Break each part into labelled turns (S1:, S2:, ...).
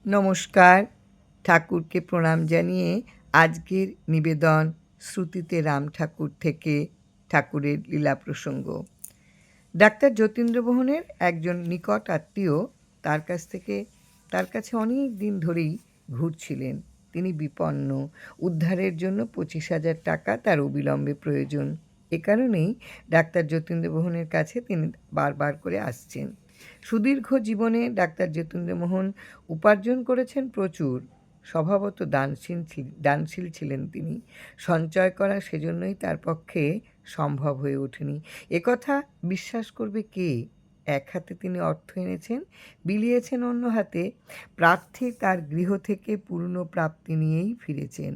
S1: নমস্কার। ঠাকুরকে প্রণাম জানিয়ে আজকের নিবেদন শ্রুতিতে রাম ঠাকুর থেকে ঠাকুরের লীলা প্রসঙ্গ। ডাক্তার যতীন্দ্রমোহনের একজন নিকট আত্মীয় তার কাছে অনেক দিন ধরেই ঘুরছিলেন। তিনি বিপন্ন, উদ্ধারের জন্য 25,000 টাকা তার অবিলম্বে প্রয়োজন। এ কারণেই ডাক্তার যতীন্দ্রমোহনের কাছে তিনি বারবার করে আসছেন। সুদীর্ঘ জীবনে ডাক্তার যতীন্দ্রমোহন উপার্জন করেছেন প্রচুর। স্বভাবত দানশীল ছিলেন তিনি। সঞ্চয় করা সেজন্যই তার পক্ষে সম্ভব হয়ে ওঠেনি। একথা বিশ্বাস করবে কে? এক হাতে তিনি অর্থ এনেছেন, বিলিয়েছেন অন্য হাতে। প্রার্থী তার গৃহ থেকে পূর্ণ প্রাপ্তি নিয়েই ফিরেছেন।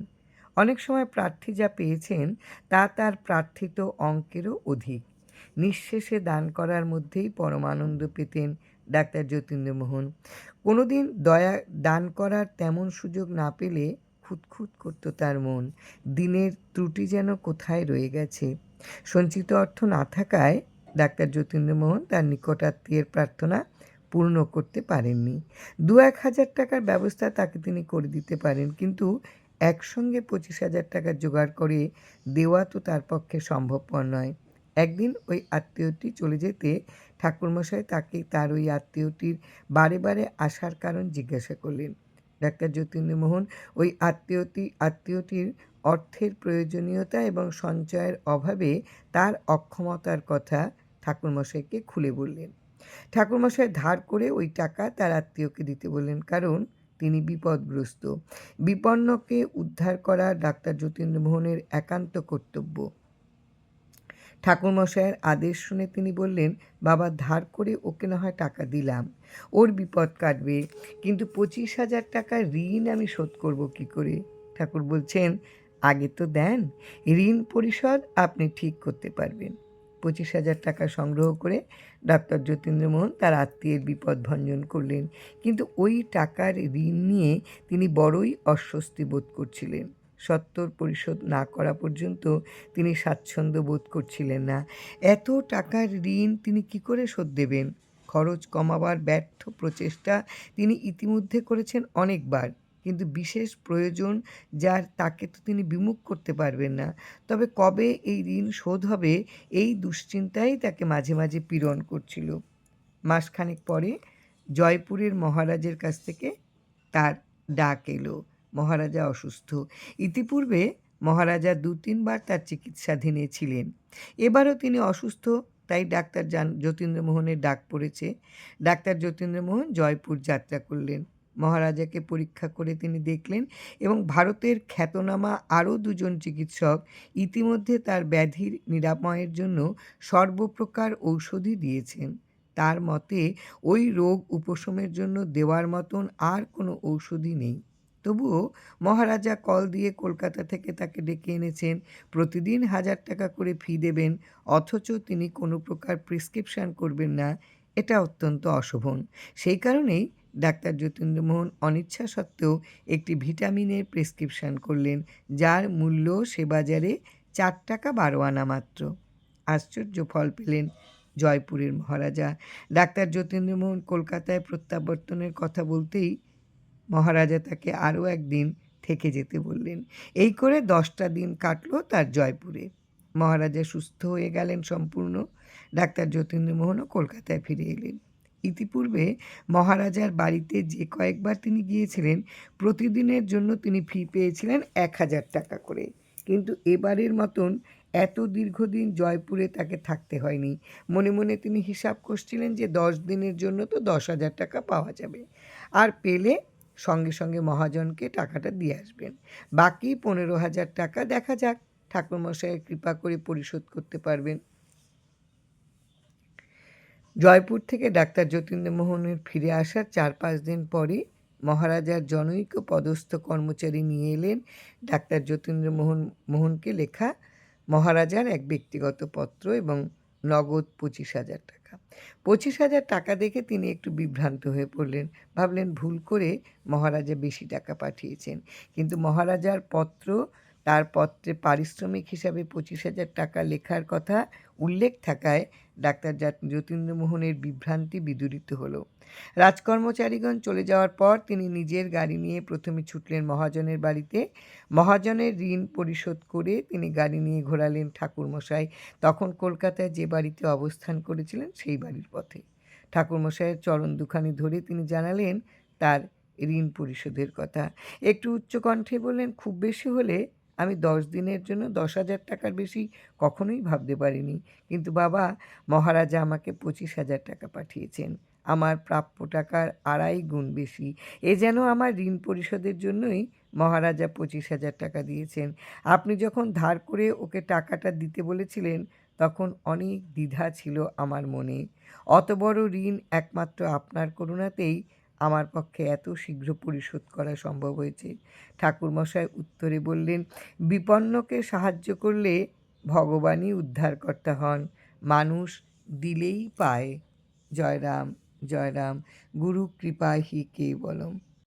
S1: অনেক সময় প্রার্থী যা পেয়েছেন তা তার প্রার্থিত অঙ্কেরও অধিক। নিঃশেষে দান করার মধ্যেই পরমানন্দ পেতেন ডাক্তার যতীন্দ্রমোহন। কোনোদিন দান করার তেমন সুযোগ না পেলে খুঁতখুত করত তার মন। দিনের ত্রুটি যেন কোথায় রয়ে গেছে। সঞ্চিত অর্থ না থাকায় ডাক্তার যতীন্দ্রমোহন তার নিকটাত্মীয়ের প্রার্থনা পূর্ণ করতে পারেননি। 2-1 হাজার টাকার ব্যবস্থা তাকে তিনি করে দিতে পারেন, কিন্তু একসঙ্গে 25,000 টাকা জোগাড় করে দেওয়া তো তার পক্ষে সম্ভবপর নয়। একদিন ওই আত্মীয়টি চলে যেতে ঠাকুরমশাই তার ওই আত্মীয়টির বারে বারে আসার কারণ জিজ্ঞাসা করলেন। ডাক্তার যতীন্দ্রমোহন ওই আত্মীয়টির অর্থের প্রয়োজনীয়তা এবং সঞ্চয়ের অভাবে তার অক্ষমতার কথা ঠাকুরমশাইকে খুলে বললেন। ঠাকুরমশাই ধার করে ওই টাকা তার আত্মীয়কে দিতে বললেন, কারণ তিনি বিপদগ্রস্ত। বিপন্নকে উদ্ধার করা ডাক্তার যতীন্দ্রমোহনের একান্ত কর্তব্য। ঠাকুরমশায়ের আদেশ শুনে তিনি বললেন, বাবা, ধার করে ওকে না হয় টাকা দিলাম, ওর বিপদ কাটবে, কিন্তু 25,000 টাকার ঋণ আমি শোধ করব কী করে? ঠাকুর বলছেন, আগে তো দেন, ঋণ পরিশোধ আপনি ঠিক করতে পারবেন। 25,000 টাকা সংগ্রহ করে ডাক্তার যতীন্দ্রমোহন তার আত্মীয়ের বিপদ ভঞ্জন করলেন, কিন্তু ওই টাকার ঋণ নিয়ে তিনি বড়ই অস্বস্তি বোধ করছিলেন। সত্বর পরিশোধ না করা পর্যন্ত তিনি স্বাচ্ছন্দ্য বোধ করছিলেন না। এত টাকার ঋণ তিনি কী করে শোধ দেবেন? খরচ কমাবার ব্যর্থ প্রচেষ্টা তিনি ইতিমধ্যে করেছেন অনেকবার, কিন্তু বিশেষ প্রয়োজন যার তাকে তো তিনি বিমুখ করতে পারবেন না। তবে কবে এই ঋণ শোধ হবে, এই দুশ্চিন্তাই তাকে মাঝে মাঝে পীড়ন করছিল। মাসখানেক পরে জয়পুরের মহারাজের কাছ থেকে তার ডাক এলো। মহারাজা অসুস্থ। ইতিপূর্বে মহারাজা 2-3 বার তার চিকিৎসাধীনে ছিলেন। এবারও তিনি অসুস্থ, তাই ডাক্তার যতীন্দ্রমোহনের ডাক পড়েছে। ডাক্তার যতীন্দ্রমোহন জয়পুর যাত্রা করলেন। মহারাজাকে পরীক্ষা করে তিনি দেখলেন এবং ভারতের খ্যাতনামা আরও 2জন চিকিৎসক ইতিমধ্যে তার ব্যাধির নিরাময়ের জন্য সর্বপ্রকার ঔষধই দিয়েছেন। তার মতে ওই রোগ উপশমের জন্য দেওয়ার মতন আর কোনো ঔষধই নেই। তবুও মহারাজা কল দিয়ে কলকাতা থেকে তাকে ডেকে এনেছেন। প্রতিদিন 1,000 টাকা করে ফি দেবেন, অথচ তিনি কোনো প্রকার প্রেসক্রিপশান করবেন না। এটা অত্যন্ত অশোভন। সেই কারণেই ডাক্তার যতীন্দ্রমোহন অনিচ্ছা সত্ত্বেও একটি ভিটামিনের প্রেসক্রিপশান করলেন, যার মূল্য সে বাজারে 4 টাকা 12 আনা মাত্র। আশ্চর্য ফল পেলেন জয়পুরের মহারাজা। ডাক্তার যতীন্দ্রমোহন কলকাতায় প্রত্যাবর্তনের কথা বলতেই মহারাজা তাকে আরও একদিন থেকে যেতে বললেন। এই করে 10টা দিন কাটল তার জয়পুরে। মহারাজা সুস্থ হয়ে গেলেন সম্পূর্ণ। ডাক্তার যতীন্দ্রমোহনও কলকাতায় ফিরে এলেন। ইতিপূর্বে মহারাজার বাড়িতে যে কয়েকবার তিনি গিয়েছিলেন, প্রতিদিনের জন্য তিনি ফি পেয়েছিলেন 1,000 টাকা করে, কিন্তু এবারের মতন এত দীর্ঘদিন জয়পুরে তাকে থাকতে হয়নি। মনে মনে তিনি হিসাব করছিলেন যে 10 দিনের জন্য তো 10,000 টাকা পাওয়া যাবে, আর পেলে সঙ্গে সঙ্গে মহাজনকে টাকাটা দিয়ে আসবেন। বাকি 15,000 টাকা দেখা যাক, ঠাকুরমশাইয়ের কৃপা করে পরিশোধ করতে পারবেন। জয়পুর থেকে ডাক্তার যতীন্দ্রমোহনের ফিরে আসার 4-5 দিন পরে মহারাজার জনৈক পদস্থ কর্মচারী নিয়ে এলেন ডাক্তার যতীন্দ্রমোহনকে লেখা মহারাজার এক ব্যক্তিগত পত্র এবং নগদ 25,000 টাকা। 25,000 টাকা দেখে তিনি একটু বিভ্রান্ত হয়ে পড়লেন। ভাবলেন ভুল করে মহারাজা বেশি টাকা পাঠিয়েছেন, কিন্তু মহারাজার পত্র তার পত্রে পারিশ্রমিক হিসাবে 25,000 টাকা লেখার কথা উল্লেখ থাকায় ডাক্তার যতীন্দ্রমোহনের বিভ্রান্তি বিদূরিত হলো। রাজকর্মচারীগণ চলে যাওয়ার পর তিনি নিজের গাড়ি নিয়ে প্রথমে ছুটলেন মহাজনের বাড়িতে। মহাজনের ঋণ পরিশোধ করে তিনি গাড়ি নিয়ে ঘোরালেন ঠাকুরমশাই তখন কলকাতায় যে বাড়িতে অবস্থান করেছিলেন সেই বাড়ির পথে। ঠাকুরমশাইয়ের চরণ দুখানি ধরে তিনি জানালেন তার ঋণ পরিশোধের কথা। একটু উচ্চকণ্ঠে বললেন, খুব বেশি হলে আমি 10 দিনের জন্য 10,000 টাকার বেশি কখনোই ভাবতে পারিনি, কিন্তু বাবা, মহারাজা আমাকে 25,000 টাকা পাঠিয়েছেন, আমার প্রাপ্য টাকার 2.5 গুণ বেশি। এ যেন আমার ঋণ পরিশোধের জন্যই মহারাজা 25,000 টাকা দিয়েছেন। আপনি যখন ধার করে ওকে টাকাটা দিতে বলেছিলেন তখন অনেক দ্বিধা ছিল আমার মনে। অত বড় ঋণ একমাত্র আপনার করুণাতেই আমার পক্ষে এত শীঘ্র পরিশোধ করা সম্ভব হয়েছে। ঠাকুরমশাই উত্তরে বললেন, বিপন্নকে সাহায্য করলে ভগবানই উদ্ধারকর্তা হন, মানুষ দিলেই পায়। জয়রাম, জয়রাম, গুরু কৃপায় হি কেবলম।